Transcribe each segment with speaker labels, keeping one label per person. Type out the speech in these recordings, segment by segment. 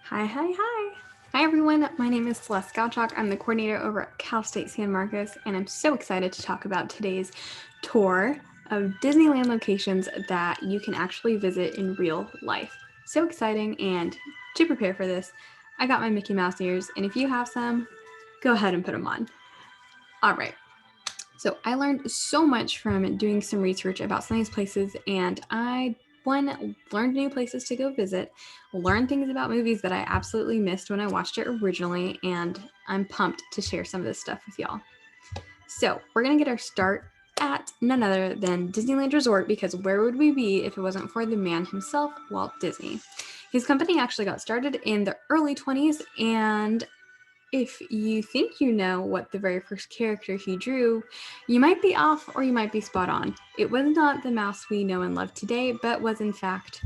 Speaker 1: Hi, hi, hi. Hi, everyone. My name is Celeste Gottschalk. I'm the coordinator over at Cal State San Marcos, and I'm so excited to talk about today's tour of Disneyland locations that you can actually visit in real life. So exciting, and to prepare for this, I got my Mickey Mouse ears, and if you have some, go ahead and put them on. All right. So I learned so much from doing some research about some of these places, and I learned new places to go visit, learned things about movies that I absolutely missed when I watched it originally, and I'm pumped to share some of this stuff with y'all. So we're gonna get our start at none other than Disneyland Resort, because where would we be if it wasn't for the man himself, Walt Disney? His company actually got started in the early 20s, and if you think you know what the very first character he drew, you might be off or you might be spot on. It was not the mouse we know and love today, but was in fact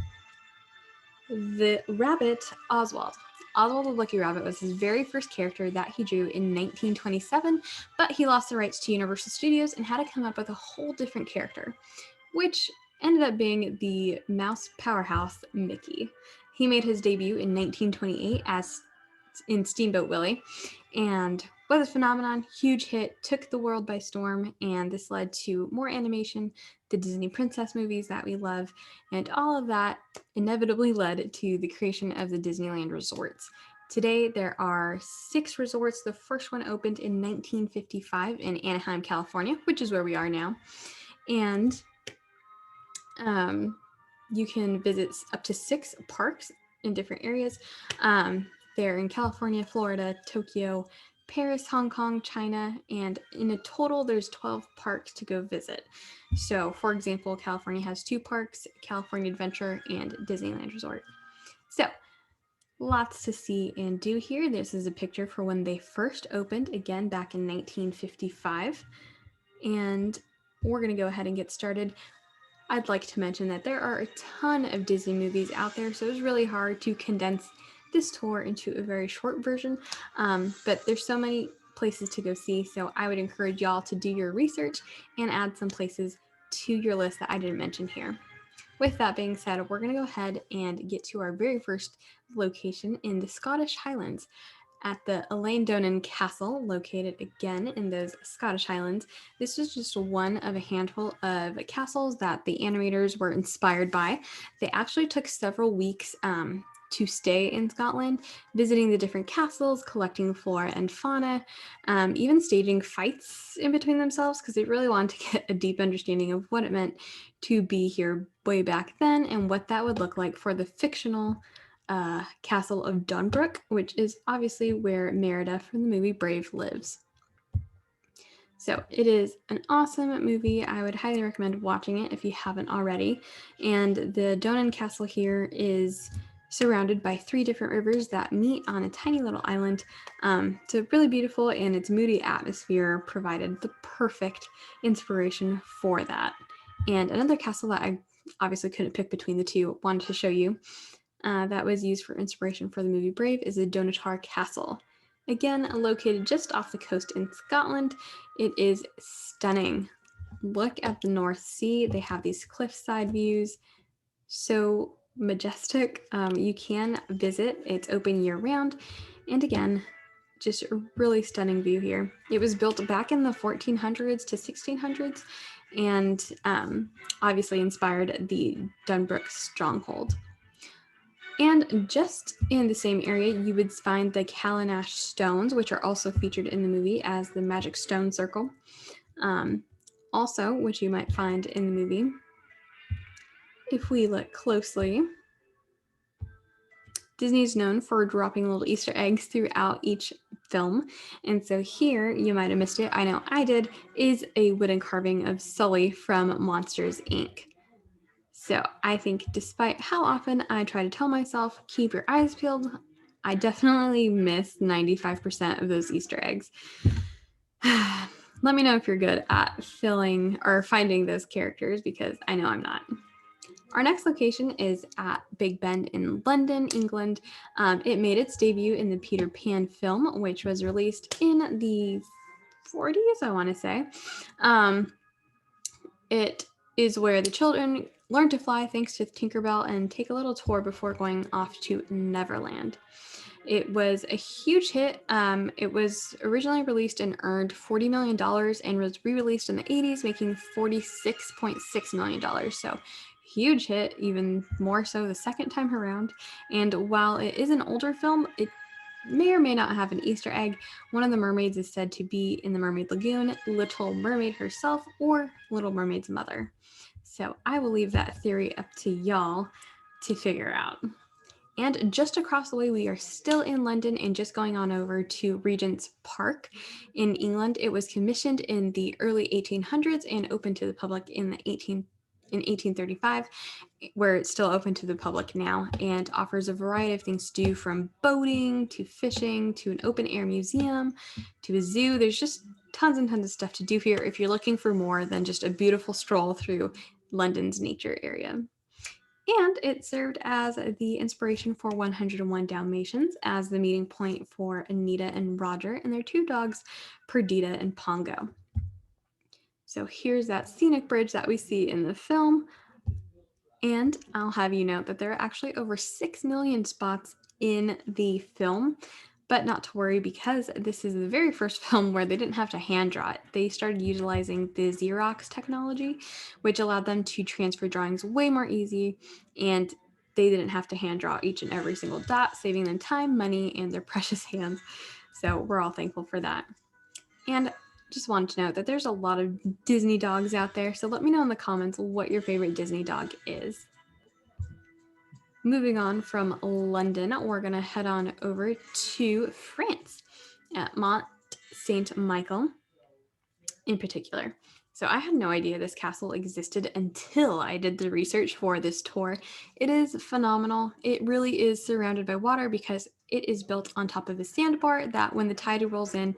Speaker 1: the rabbit Oswald. Oswald the Lucky Rabbit was his very first character that he drew in 1927, but he lost the rights to Universal Studios and had to come up with a whole different character, which ended up being the mouse powerhouse Mickey. He made his debut in 1928 as in Steamboat Willie, and was a phenomenon, huge hit, took the world by storm, and this led to more animation, the Disney princess movies that we love, and all of that inevitably led to the creation of the Disneyland Resorts. Today, there are 6 resorts. The first one opened in 1955 in Anaheim, California, which is where we are now. And you can visit up to 6 parks in different areas. They're in California, Florida, Tokyo, Paris, Hong Kong, China, and in a total, there's 12 parks to go visit. So, for example, California has 2 parks, California Adventure and Disneyland Resort. So, lots to see and do here. This is a picture for when they first opened, again, back in 1955. And we're going to go ahead and get started. I'd like to mention that there are a ton of Disney movies out there, so it's really hard to condense this tour into a very short version, but there's so many places to go see, so I would encourage y'all to do your research and add some places to your list that I didn't mention here. With that being said, we're going to go ahead and get to our very first location in the Scottish Highlands at the Elaine Donan Castle, located again in those Scottish Highlands. This is just one of a handful of castles that the animators were inspired by. They actually took several weeks to stay in Scotland, visiting the different castles, collecting flora and fauna, even staging fights in between themselves, because they really wanted to get a deep understanding of what it meant to be here way back then and what that would look like for the fictional castle of Dunbrook, which is obviously where Merida from the movie Brave lives. So it is an awesome movie. I would highly recommend watching it if you haven't already. And the Donan Castle here is surrounded by 3 different rivers that meet on a tiny little island. So really beautiful, and its moody atmosphere provided the perfect inspiration for that. And another castle that I obviously couldn't pick between the two, wanted to show you, that was used for inspiration for the movie Brave, is the Notre Castle. Again, located just off the coast in Scotland. It is stunning. Look at the North Sea. They have these cliffside views. So majestic. You can visit. It's open year round. And again, just a really stunning view here. It was built back in the 1400s to 1600s and obviously inspired the Dunbrook stronghold. And just in the same area, you would find the Callanash stones, which are also featured in the movie as the magic stone circle. Also, which you might find in the movie, if we look closely, Disney's known for dropping little Easter eggs throughout each film. And so here, you might have missed it, I know I did, is a wooden carving of Sully from Monsters, Inc. So I think despite how often I try to tell myself, keep your eyes peeled, I definitely miss 95% of those Easter eggs. Let me know if you're good at filling or finding those characters, because I know I'm not. Our next location is at Big Ben in London, England. It made its debut in the Peter Pan film, which was released in the 40s, I want to say. It is where the children learn to fly thanks to Tinkerbell and take a little tour before going off to Neverland. It was a huge hit. It was originally released and earned $40 million and was re-released in the 80s, making $46.6 million. So huge hit, even more so the second time around. And while it is an older film, it may or may not have an Easter egg. One of the mermaids is said to be in the Mermaid Lagoon, Little Mermaid herself, or Little Mermaid's mother. So I will leave that theory up to y'all to figure out. And just across the way, we are still in London and just going on over to Regent's Park in England. It was commissioned in the early 1800s and opened to the public in 1835, where it's still open to the public now and offers a variety of things to do, from boating to fishing to an open air museum to a zoo. There's just tons and tons of stuff to do here if you're looking for more than just a beautiful stroll through London's nature area. And it served as the inspiration for 101 Dalmatians, as the meeting point for Anita and Roger and their two dogs, Perdita and Pongo. So here's that scenic bridge that we see in the film. And I'll have you note that there are actually over 6 million spots in the film, but not to worry, because this is the very first film where they didn't have to hand draw it. They started utilizing the Xerox technology, which allowed them to transfer drawings way more easy, and they didn't have to hand draw each and every single dot, saving them time, money, and their precious hands. So we're all thankful for that. And just wanted to note that there's a lot of Disney dogs out there, so let me know in the comments what your favorite Disney dog is. Moving on from London, we're going to head on over to France at Mont Saint Michael in particular. So I had no idea this castle existed until I did the research for this tour. It is phenomenal. It really is surrounded by water because it is built on top of a sandbar that, when the tide rolls in,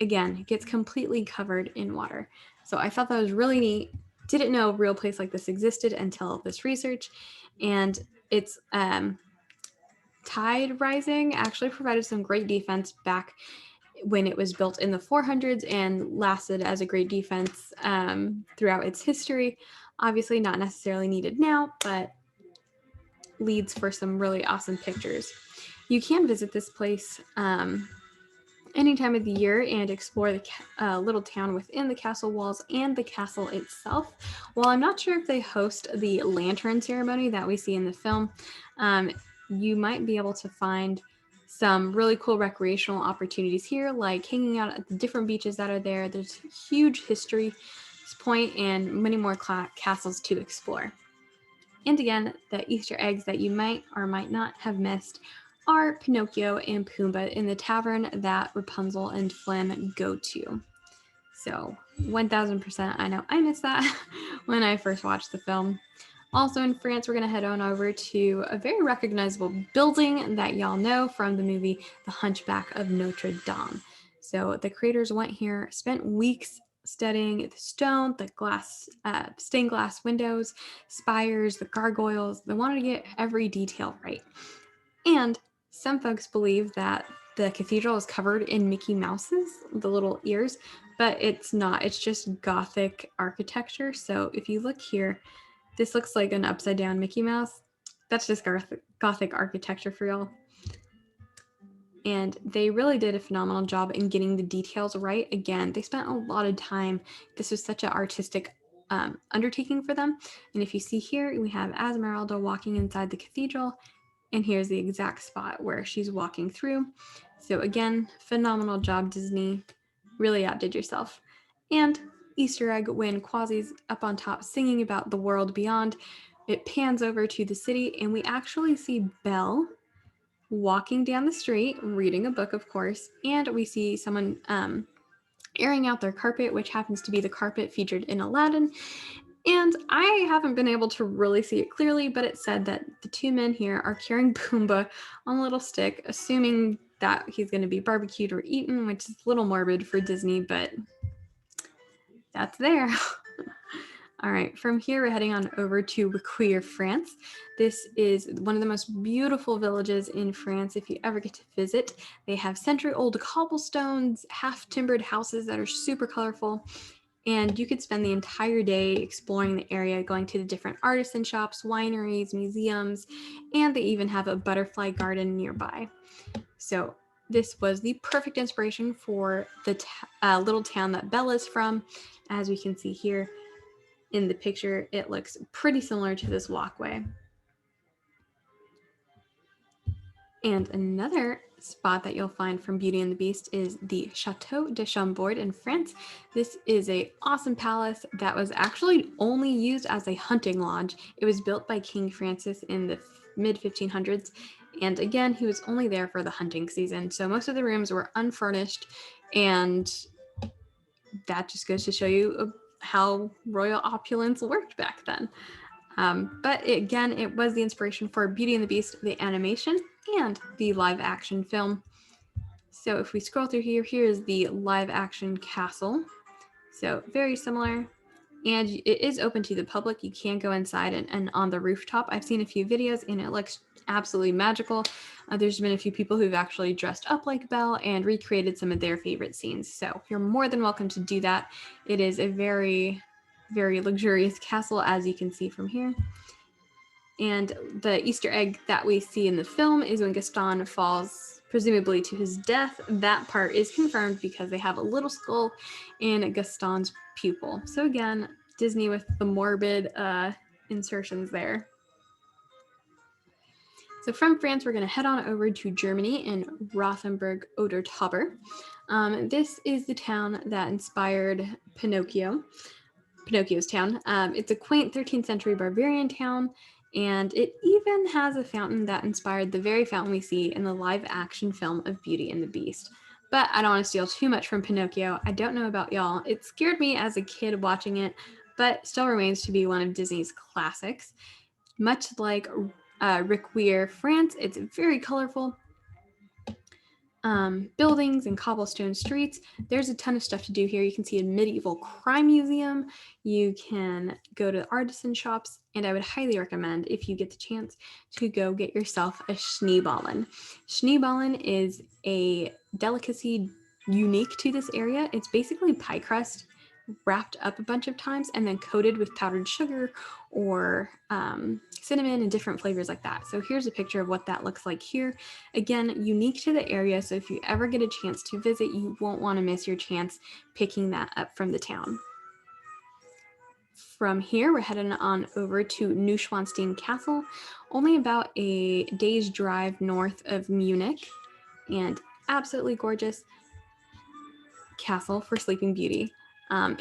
Speaker 1: again, gets completely covered in water. So I thought that was really neat. Didn't know a real place like this existed until this research. And its tide rising actually provided some great defense back when it was built in the 400s and lasted as a great defense throughout its history. Obviously not necessarily needed now, but leads for some really awesome pictures. You can visit this place any time of the year and explore the little town within the castle walls and the castle itself. While I'm not sure if they host the lantern ceremony that we see in the film, you might be able to find some really cool recreational opportunities here, like hanging out at the different beaches that are there. There's a huge history point and many more castles to explore. And again, the Easter eggs that you might or might not have missed are Pinocchio and Pumbaa in the tavern that Rapunzel and Flynn go to. So 1000%, I know I missed that when I first watched the film. Also in France, we're going to head on over to a very recognizable building that y'all know from the movie The Hunchback of Notre Dame. So the creators went here, spent weeks studying the stone, the glass, stained glass windows, spires, the gargoyles. They wanted to get every detail right. And some folks believe that the cathedral is covered in Mickey Mouse's, the little ears, but it's not. It's just Gothic architecture. So if you look here, this looks like an upside down Mickey Mouse. That's just Gothic architecture for y'all. And they really did a phenomenal job in getting the details right. Again, they spent a lot of time. This was such an artistic undertaking for them. And if you see here, we have Esmeralda walking inside the cathedral. And here's the exact spot where she's walking through. So again, phenomenal job, Disney. Really outdid yourself. And Easter egg, when Quasi's up on top singing about the world beyond, it pans over to the city and we actually see Belle walking down the street, reading a book, of course, and we see someone airing out their carpet, which happens to be the carpet featured in Aladdin. And I haven't been able to really see it clearly, but it said that the two men here are carrying Pumbaa on a little stick, assuming that he's going to be barbecued or eaten, which is a little morbid for Disney, but that's there. All right, from here, we're heading on over to Require, France. This is one of the most beautiful villages in France if you ever get to visit. They have century-old cobblestones, half-timbered houses that are super colorful. And you could spend the entire day exploring the area, going to the different artisan shops, wineries, museums, and they even have a butterfly garden nearby. So this was the perfect inspiration for the little town that Bella's from. As we can see here in the picture, it looks pretty similar to this walkway. And another spot that you'll find from Beauty and the Beast is the Chateau de Chambord in France. This is an awesome palace that was actually only used as a hunting lodge. It was built by King Francis in the mid 1500s. And again, he was only there for the hunting season. So most of the rooms were unfurnished. And that just goes to show you how royal opulence worked back then. But again, it was the inspiration for Beauty and the Beast, the animation, and the live action film. So if we scroll through here, here is the live action castle. So very similar. And it is open to the public. You can go inside and on the rooftop. I've seen a few videos and it looks absolutely magical. There's been a few people who've actually dressed up like Belle and recreated some of their favorite scenes. So you're more than welcome to do that. It is a very, very luxurious castle, as you can see from here. And the Easter egg that we see in the film is when Gaston falls, presumably to his death. That part is confirmed because they have a little skull in Gaston's pupil. So again, Disney with the morbid insertions there. So from France, we're going to head on over to Germany in Rothenburg oder Tauber. This is the town that inspired Pinocchio's town. It's a quaint 13th century Bavarian town, and it even has a fountain that inspired the very fountain we see in the live action film of Beauty and the Beast. But I don't want to steal too much from Pinocchio. I don't know about y'all. It scared me as a kid watching it, but still remains to be one of Disney's classics. Much like Requiem, France, it's very colorful. Buildings and cobblestone streets. There's a ton of stuff to do here. You can see a medieval crime museum. You can go to artisan shops, and I would highly recommend, if you get the chance, to go get yourself a Schneeballen. Schneeballen is a delicacy unique to this area. It's basically pie crust wrapped up a bunch of times and then coated with powdered sugar or cinnamon and different flavors like that. So here's a picture of what that looks like here. Again, unique to the area, so if you ever get a chance to visit, you won't want to miss your chance picking that up from the town. From here, we're heading on over to Neuschwanstein Castle, only about a day's drive north of Munich, and absolutely gorgeous castle for Sleeping Beauty.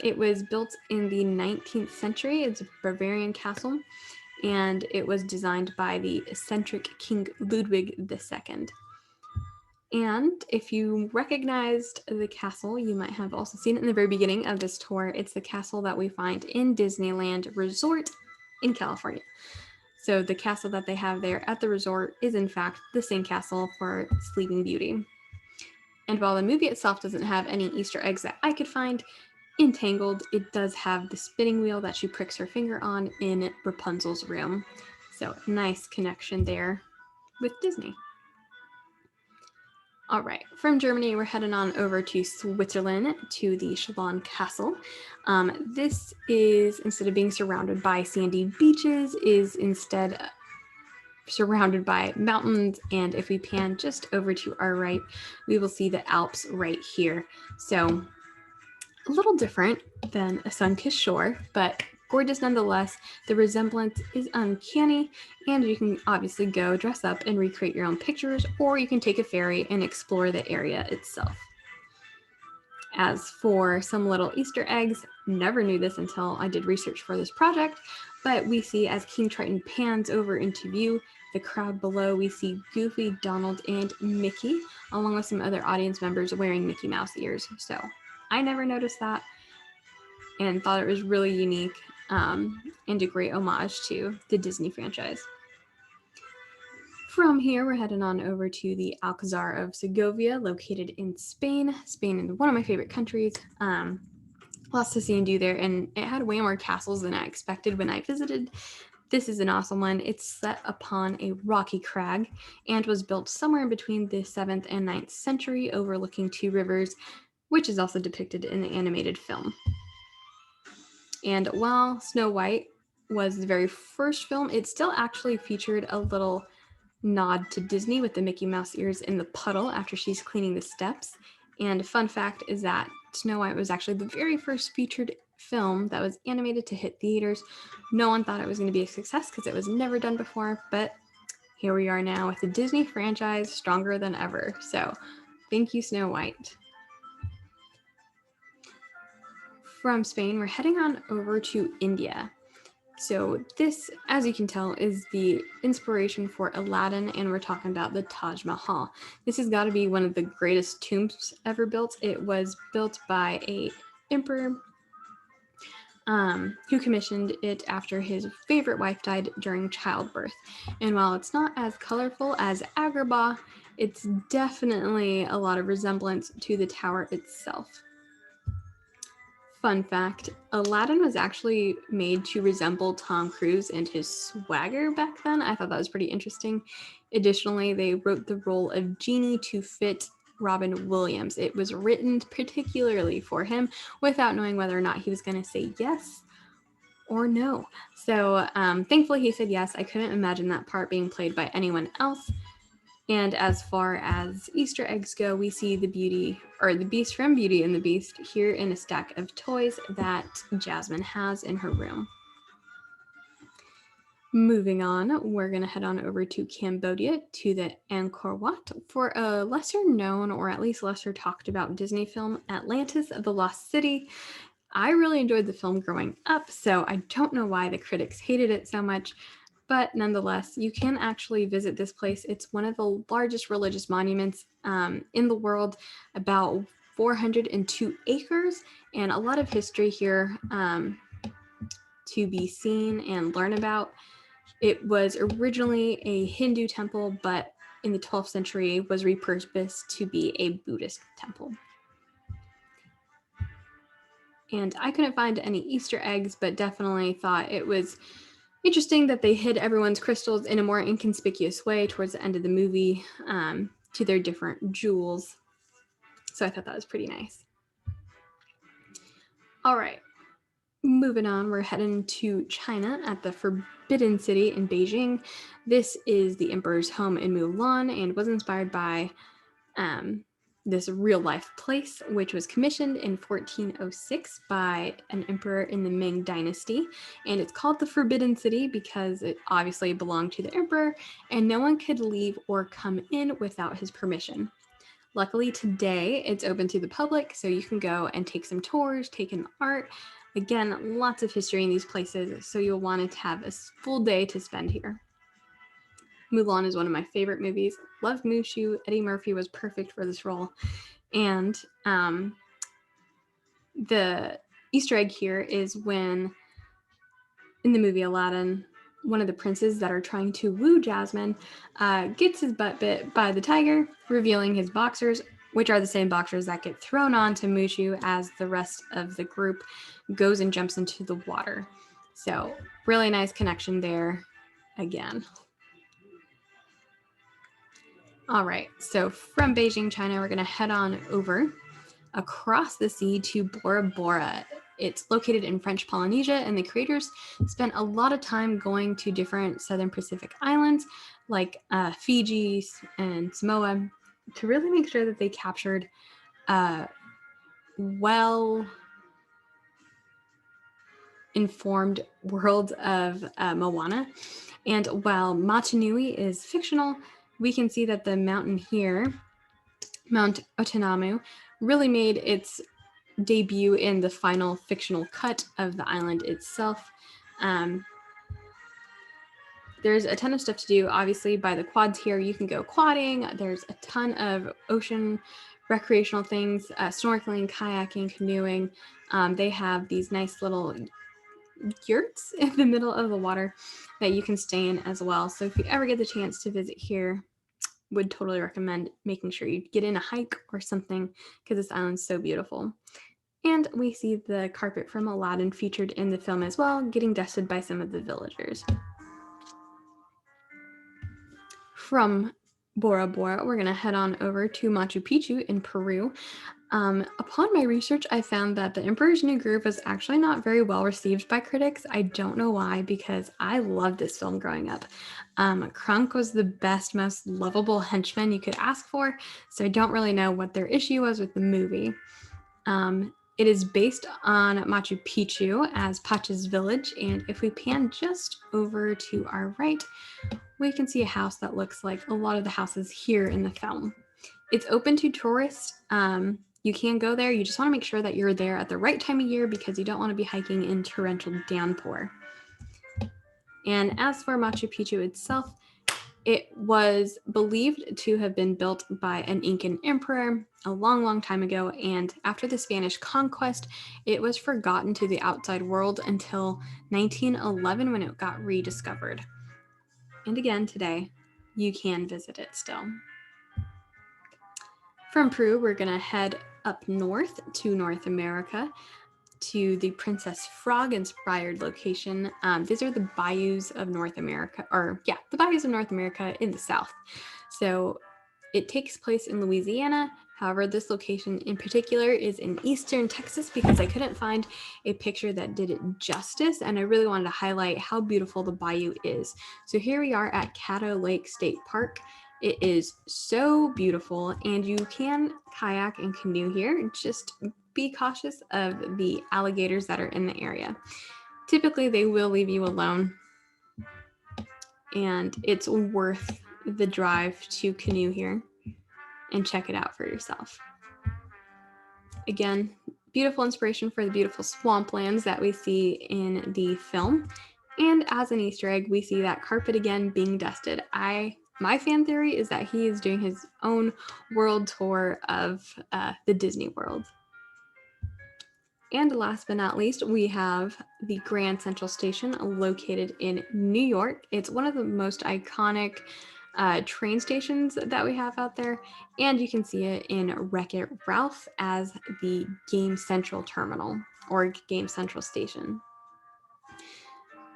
Speaker 1: It was built in the 19th century. It's a Bavarian castle, and it was designed by the eccentric King Ludwig II. And if you recognized the castle, you might have also seen it in the very beginning of this tour. It's the castle that we find in Disneyland Resort in California. So the castle that they have there at the resort is in fact the same castle for Sleeping Beauty. And while the movie itself doesn't have any Easter eggs that I could find, in Tangled, it does have the spinning wheel that she pricks her finger on in Rapunzel's room. So nice connection there with Disney. All right, from Germany, we're heading on over to Switzerland to the Chalon Castle. This is, instead of being surrounded by sandy beaches, is instead surrounded by mountains. And if we pan just over to our right, we will see the Alps right here. So a little different than a sun-kissed shore, but gorgeous nonetheless. The resemblance is uncanny, and you can obviously go dress up and recreate your own pictures, or you can take a ferry and explore the area itself. As for some little Easter eggs, never knew this until I did research for this project, but we see as King Triton pans over into view, the crowd below, we see Goofy, Donald, and Mickey, along with some other audience members wearing Mickey Mouse ears. So I never noticed that and thought it was really unique and a great homage to the Disney franchise. From here, we're heading on over to the Alcazar of Segovia, located in Spain. Spain is one of my favorite countries. Lots to see and do there, and it had way more castles than I expected when I visited. This is an awesome one. It's set upon a rocky crag and was built somewhere in between the 7th and 9th century, overlooking two rivers, which is also depicted in the animated film. And while Snow White was the very first film, it still actually featured a little nod to Disney with the Mickey Mouse ears in the puddle after she's cleaning the steps. And fun fact is that Snow White was actually the very first featured film that was animated to hit theaters. No one thought it was going to be a success because it was never done before, but here we are now with the Disney franchise stronger than ever. So thank you, Snow White. From Spain, we're heading on over to India. So this, as you can tell, is the inspiration for Aladdin, and we're talking about the Taj Mahal. This has got to be one of the greatest tombs ever built. It was built by a emperor who commissioned it after his favorite wife died during childbirth. And while it's not as colorful as Agrabah, it's definitely a lot of resemblance to the tower itself. Fun fact, Aladdin was actually made to resemble Tom Cruise and his swagger back then. I thought that was pretty interesting. Additionally, they wrote the role of Genie to fit Robin Williams. It was written particularly for him without knowing whether or not he was going to say yes or no. So thankfully he said yes. I couldn't imagine that part being played by anyone else. And as far as Easter eggs go, we see the Beast from Beauty and the Beast here in a stack of toys that Jasmine has in her room. Moving on, we're going to head on over to Cambodia to the Angkor Wat for a lesser known, or at least lesser talked about Disney film, Atlantis, the Lost City. I really enjoyed the film growing up, so I don't know why the critics hated it so much. But nonetheless, you can actually visit this place. It's one of the largest religious monuments in the world, about 402 acres, and a lot of history here to be seen and learn about. It was originally a Hindu temple, but in the 12th century was repurposed to be a Buddhist temple. And I couldn't find any Easter eggs, but definitely thought it was interesting that they hid everyone's crystals in a more inconspicuous way towards the end of the movie to their different jewels. So I thought that was pretty nice. All right, moving on, we're heading to China at the Forbidden City in Beijing. This is the emperor's home in Mulan and was inspired by this real life place, which was commissioned in 1406 by an emperor in the Ming Dynasty. And it's called the Forbidden City because it obviously belonged to the emperor and no one could leave or come in without his permission. Luckily today it's open to the public, so you can go and take some tours, take in art. Again, lots of history in these places, so you'll want to have a full day to spend here. Mulan is one of my favorite movies. Love Mushu. Eddie Murphy was perfect for this role. And the Easter egg here is when, in the movie Aladdin, one of the princes that are trying to woo Jasmine gets his butt bit by the tiger, revealing his boxers, which are the same boxers that get thrown on to Mushu as the rest of the group goes and jumps into the water. So really nice connection there again. All right, so from Beijing, China, we're going to head on over across the sea to Bora Bora. It's located in French Polynesia, and the creators spent a lot of time going to different Southern Pacific islands like Fiji and Samoa to really make sure that they captured well-informed world of Moana. And while Matanui is fictional, we can see that the mountain here, Mount Otonamu, really made its debut in the final fictional cut of the island itself. There's a ton of stuff to do, obviously, by the quads here. You can go quadding. There's a ton of ocean recreational things, snorkeling, kayaking, canoeing. They have these nice little yurts in the middle of the water that you can stay in as well. So if you ever get the chance to visit here, would totally recommend making sure you get in a hike or something because this island's so beautiful. And we see the carpet from Aladdin featured in the film as well, getting dusted by some of the villagers. From Bora Bora, we're going to head on over to Machu Picchu in Peru. Upon my research, I found that The Emperor's New Groove was actually not very well received by critics. I don't know why, because I loved this film growing up. Krunk was the best, most lovable henchman you could ask for, so I don't really know what their issue was with the movie. It is based on Machu Picchu as Pacha's village, and if we pan just over to our right, we can see a house that looks like a lot of the houses here in the film. It's open to tourists. You can go there. You just want to make sure that you're there at the right time of year because you don't want to be hiking in torrential downpour. And as for Machu Picchu itself, it was believed to have been built by an Incan emperor a long, long time ago. And after the Spanish conquest, it was forgotten to the outside world until 1911 when it got rediscovered. And again, today, you can visit it still. From Peru, we're going to head up north to North America to the Princess Frog-inspired location. These are the bayous of North America, the bayous of North America in the south. So it takes place in Louisiana. However, this location in particular is in eastern Texas because I couldn't find a picture that did it justice, and I really wanted to highlight how beautiful the bayou is. So here we are at Caddo Lake State Park. It is so beautiful, and you can kayak and canoe here. Just be cautious of the alligators that are in the area. Typically, they will leave you alone, and it's worth the drive to canoe here and check it out for yourself. Again, beautiful inspiration for the beautiful swamplands that we see in the film. And as an Easter egg, we see that carpet again being dusted. My fan theory is that he is doing his own world tour of the Disney World. And last but not least, we have the Grand Central Station located in New York. It's one of the most iconic train stations that we have out there, and you can see it in Wreck-It Ralph as the Game Central Terminal or Game Central Station.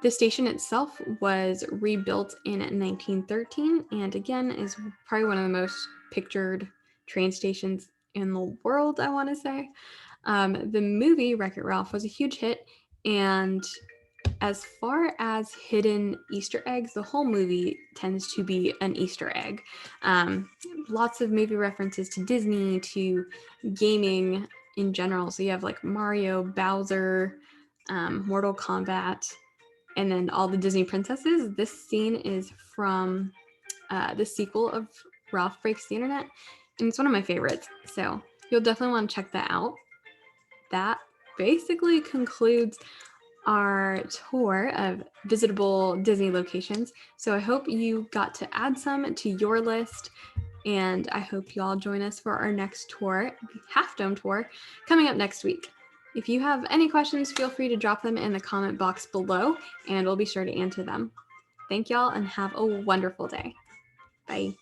Speaker 1: The station itself was rebuilt in 1913 and again is probably one of the most pictured train stations in the world, I want to say. The movie Wreck-It Ralph was a huge hit, and as far as hidden Easter eggs, the whole movie tends to be an Easter egg. Lots of movie references to Disney, to gaming in general. So you have like Mario, Bowser, Mortal Kombat, and then all the Disney princesses. This scene is from the sequel of Ralph Breaks the Internet, and it's one of my favorites. So you'll definitely want to check that out. That basically concludes our tour of visitable Disney locations. So I hope you got to add some to your list, and I hope you all join us for our next tour, Half Dome tour, coming up next week. If you have any questions, feel free to drop them in the comment box below, and we'll be sure to answer them. Thank y'all, and have a wonderful day. Bye.